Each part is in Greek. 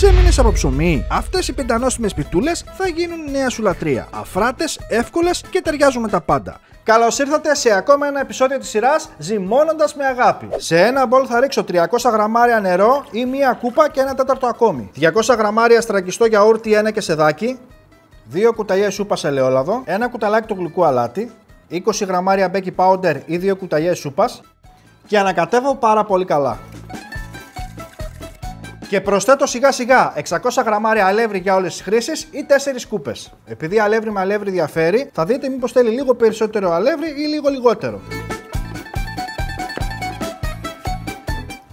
Ξέμεινες από ψωμί? Αυτές οι πεντανόστιμες πιτούλες θα γίνουν η νέα σου λατρεία. Αφράτες, εύκολες και ταιριάζουν με τα πάντα. Καλώς ήρθατε σε ακόμα ένα επεισόδιο της σειράς Ζυμώνοντας με αγάπη. Σε ένα μπολ θα ρίξω 300 γραμμάρια νερό ή μία κούπα και 1/4 ακόμη. 200 γραμμάρια στραγγιστό γιαούρτι 1 και σεδάκι. 2 κουταλιές σούπας ελαιόλαδο. 1 κουταλάκι του γλυκού αλάτι. 20 γραμμάρια baking powder ή 2 κουταλιές σούπας. Και ανακατεύω πάρα πολύ καλά. Και προσθέτω σιγά σιγά 600 γραμμάρια αλεύρι για όλες τις χρήσεις ή 4 σκούπες. Επειδή αλεύρι με αλεύρι διαφέρει, θα δείτε μήπως θέλει λίγο περισσότερο αλεύρι ή λίγο λιγότερο.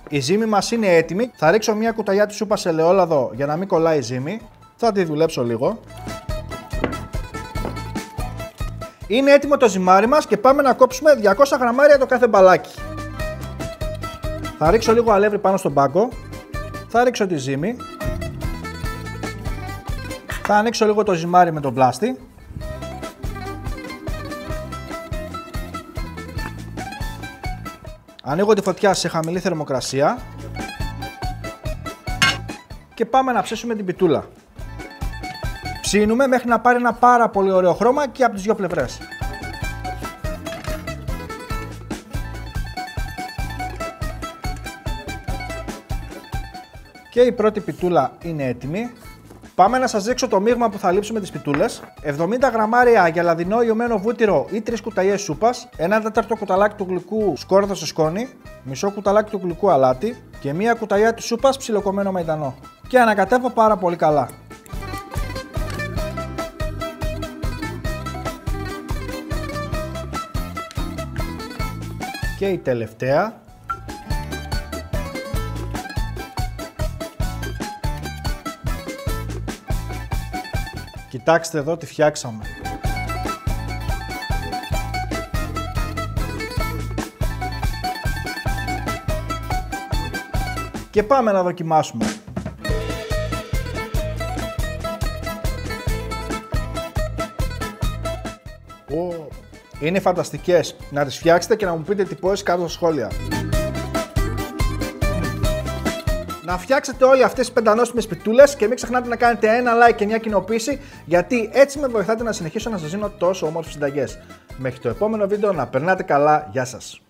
Η ζύμη μας είναι έτοιμη. Θα ρίξω μια κουταλιά της σούπας ελαιόλαδο για να μην κολλάει η ζύμη. Θα τη δουλέψω λίγο. Είναι έτοιμο το ζυμάρι μας και πάμε να κόψουμε 200 γραμμάρια το κάθε μπαλάκι. Θα ρίξω λίγο αλεύρι πάνω στον πάγκο. Θα ρίξω τη ζύμη. Θα ανοίξω λίγο το ζυμάρι με τον πλάστη. Ανοίγω τη φωτιά σε χαμηλή θερμοκρασία. Και πάμε να ψήσουμε την πιτούλα. Ψήνουμε μέχρι να πάρει ένα πάρα πολύ ωραίο χρώμα και από τις δύο πλευρές. Και η πρώτη πιτούλα είναι έτοιμη. Πάμε να σας δείξω το μείγμα που θα λείψουμε τις πιτούλες. 70 γραμμάρια γυαλαδινό ιωμένο βούτυρο ή 3 κουταλιές σούπας, 1/4 κουταλάκι του γλυκού σκόρδα στο σκόνη, μισό κουταλάκι του γλυκού αλάτι και μία κουταλιά της σούπας ψιλοκομμένο μαϊντανό. Και ανακατεύω πάρα πολύ καλά. Και η τελευταία. Κοιτάξτε εδώ τι φτιάξαμε. Και πάμε να δοκιμάσουμε. Είναι φανταστικές. Να τις φτιάξετε και να μου πείτε τυπώσεις κάτω στα σχόλια. Να φτιάξετε όλοι αυτές τις πεντανόστιμες πιτούλες και μην ξεχνάτε να κάνετε ένα like και μια κοινοποίηση, γιατί έτσι με βοηθάτε να συνεχίσω να σας δίνω τόσο όμορφες συνταγές. Μέχρι το επόμενο βίντεο να περνάτε καλά. Γεια σας.